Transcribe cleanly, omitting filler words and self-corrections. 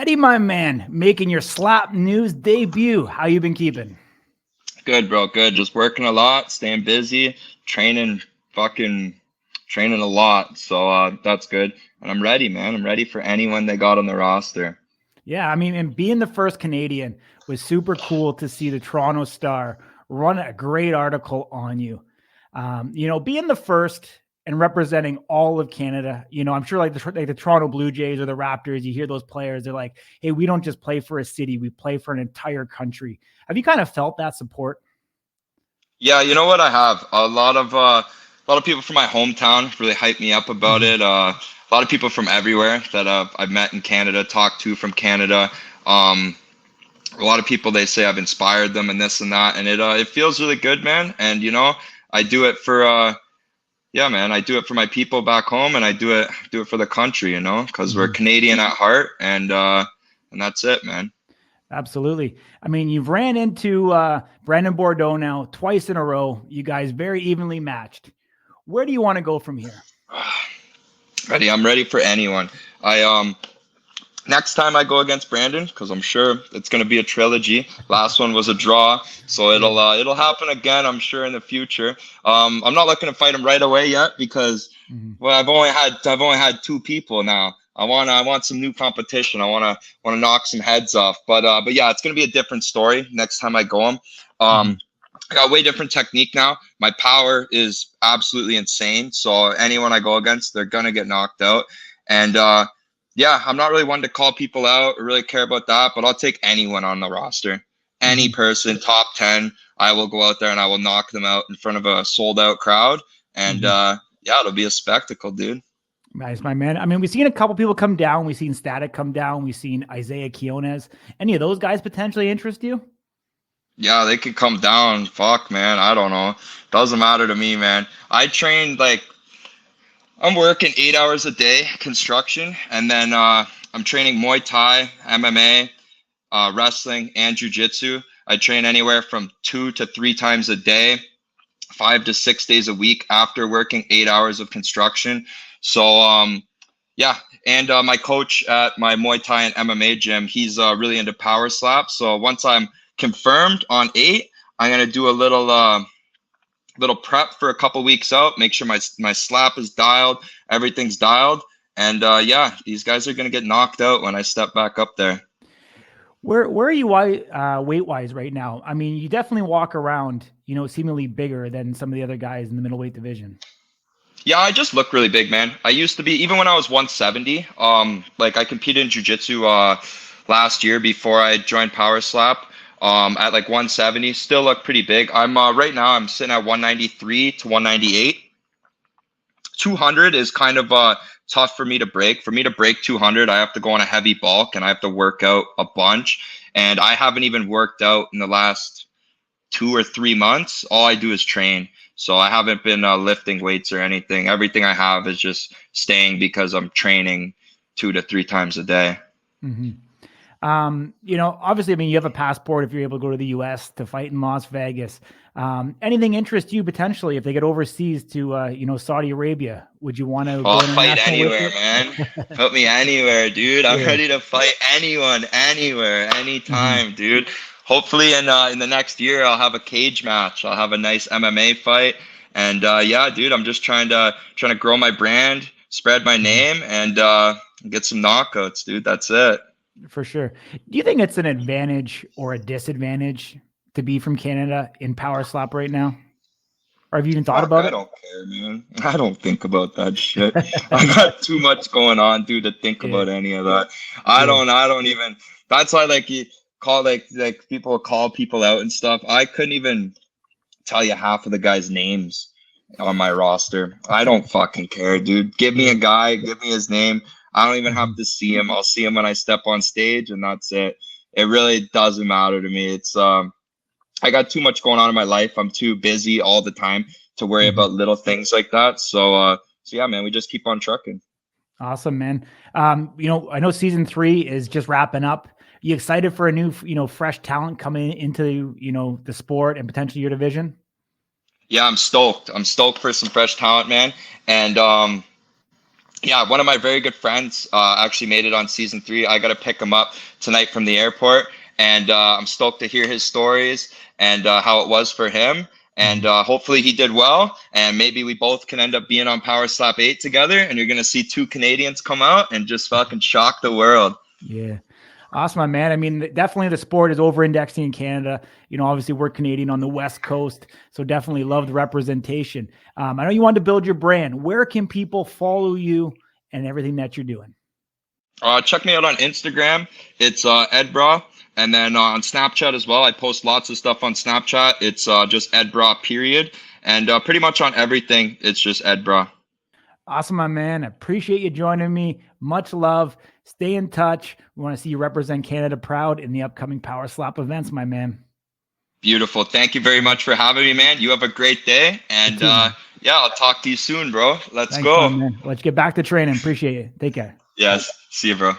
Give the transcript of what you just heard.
Eddie, my man, making your Slap News debut. How you been keeping? Good, bro. Good. Just working a lot, staying busy, training, fucking training a lot. So that's good. And I'm ready, man. I'm ready for anyone they got on the roster. Yeah, I mean, and being the first Canadian was super cool to see the Toronto Star run a great article on you. Being the first and representing all of Canada, I'm sure like the Toronto Blue Jays or the Raptors, you hear those players, they're like, hey, we don't just play for a city, we play for an entire country. Have you kind of felt that support? Yeah, you know what? I have a lot of people from my hometown really hype me up about it. A lot of people from everywhere that I've met in Canada, talked to from Canada. Um, a lot of people, they say I've inspired them and this and that, and it feels really good, man. And I do it for yeah, man, I do it for my people back home, and I do it for the country, because we're Canadian at heart, and that's it, man. Absolutely. I mean, you've ran into Brandon Bordeaux now twice in a row. You guys very evenly matched. Where do you want to go from here? Ready? I'm ready for anyone. I next time I go against Brandon, because I'm sure it's gonna be a trilogy. Last one was a draw, so it'll happen again, I'm sure, in the future. I'm not looking to fight him right away yet because well, I've only had two people now. I want some new competition. I want to knock some heads off. But yeah, it's gonna be a different story next time I go him. I got way different technique now. My power is absolutely insane. So anyone I go against, they're gonna get knocked out. And yeah, I'm not really one to call people out or really care about that, but I'll take anyone on the roster. Any person, top 10, I will go out there and I will knock them out in front of a sold out crowd. And yeah, it'll be a spectacle, dude. Nice, my man. I mean, we've seen a couple people come down. We've seen Static come down. We've seen Isaiah Quiones. Any of those guys potentially interest you? Yeah, they could come down. Fuck, man. I don't know. Doesn't matter to me, man. I trained I'm working 8 hours a day, construction, and then I'm training Muay Thai, MMA, wrestling, and jiu-jitsu. I train anywhere from 2 to 3 times a day, 5 to 6 days a week after working 8 hours of construction. So yeah, and my coach at my Muay Thai and MMA gym, he's really into power slap. So once I'm confirmed on 8, I'm gonna do a little prep for a couple weeks out, make sure my slap is dialed, everything's dialed, and yeah, these guys are gonna get knocked out when I step back up there. Where are you weight wise right now? I mean, you definitely walk around, seemingly bigger than some of the other guys in the middleweight division. Yeah, I just look really big, man. I used to be, even when I was 170, I competed in jiu-jitsu last year before I joined Power Slap. At 170, still look pretty big. I'm right now I'm sitting at 193 to 198. 200 is kind of tough for me to break. For me to break 200, I have to go on a heavy bulk and I have to work out a bunch. And I haven't even worked out in the last 2 or 3 months. All I do is train. So I haven't been lifting weights or anything. Everything I have is just staying because I'm training 2 to 3 times a day. Obviously, I mean, you have a passport if you're able to go to the US to fight in Las Vegas. Anything interest you potentially if they get overseas to, Saudi Arabia? Would you want to I'll fight anywhere, man. Put me anywhere, dude. I'm ready to fight anyone, anywhere, anytime, dude. Hopefully in the next year, I'll have a cage match. I'll have a nice MMA fight. And yeah, dude, I'm just trying to grow my brand, spread my name, and get some knockouts, dude. That's it. For sure. Do you think it's an advantage or a disadvantage to be from Canada in power slap right now? Or have you even thought about it? I don't care, man. I don't think about that shit. I got too much going on, dude, to think about any of that. I don't even, that's why you call people call people out and stuff. I couldn't even tell you half of the guys' names on my roster. I don't fucking care, dude. Give me a guy, give me his name. I don't even have to see him. I'll see him when I step on stage, and that's it. It really doesn't matter to me. It's I got too much going on in my life. I'm too busy all the time to worry about little things like that. So yeah, man, we just keep on trucking. Awesome, man. I know season 3 is just wrapping up. You excited for a new, fresh talent coming into, the sport and potentially your division? Yeah, I'm stoked. I'm stoked for some fresh talent, man. And Yeah, one of my very good friends actually made it on season 3. I got to pick him up tonight from the airport, and I'm stoked to hear his stories and how it was for him. And hopefully he did well, and maybe we both can end up being on Power Slap 8 together, and you're going to see 2 Canadians come out and just fucking shock the world. Yeah. Awesome, my man. I mean, definitely the sport is over-indexing in Canada. You know, obviously we're Canadian on the West Coast, so definitely love the representation. I know you wanted to build your brand. Where can people follow you and everything that you're doing? Check me out on Instagram. It's Edbra. And then on Snapchat as well. I post lots of stuff on Snapchat. It's just Edbra, period. And pretty much on everything, it's just Edbra. Awesome, my man. I appreciate you joining me. Much love. Stay in touch. We want to see you represent Canada proud in the upcoming Power Slap events, my man. Beautiful. Thank you very much for having me, man. You have a great day. And yeah, I'll talk to you soon, bro. Let's go. Man. Let's get back to training. Appreciate it. Take care. Yes. See you, bro.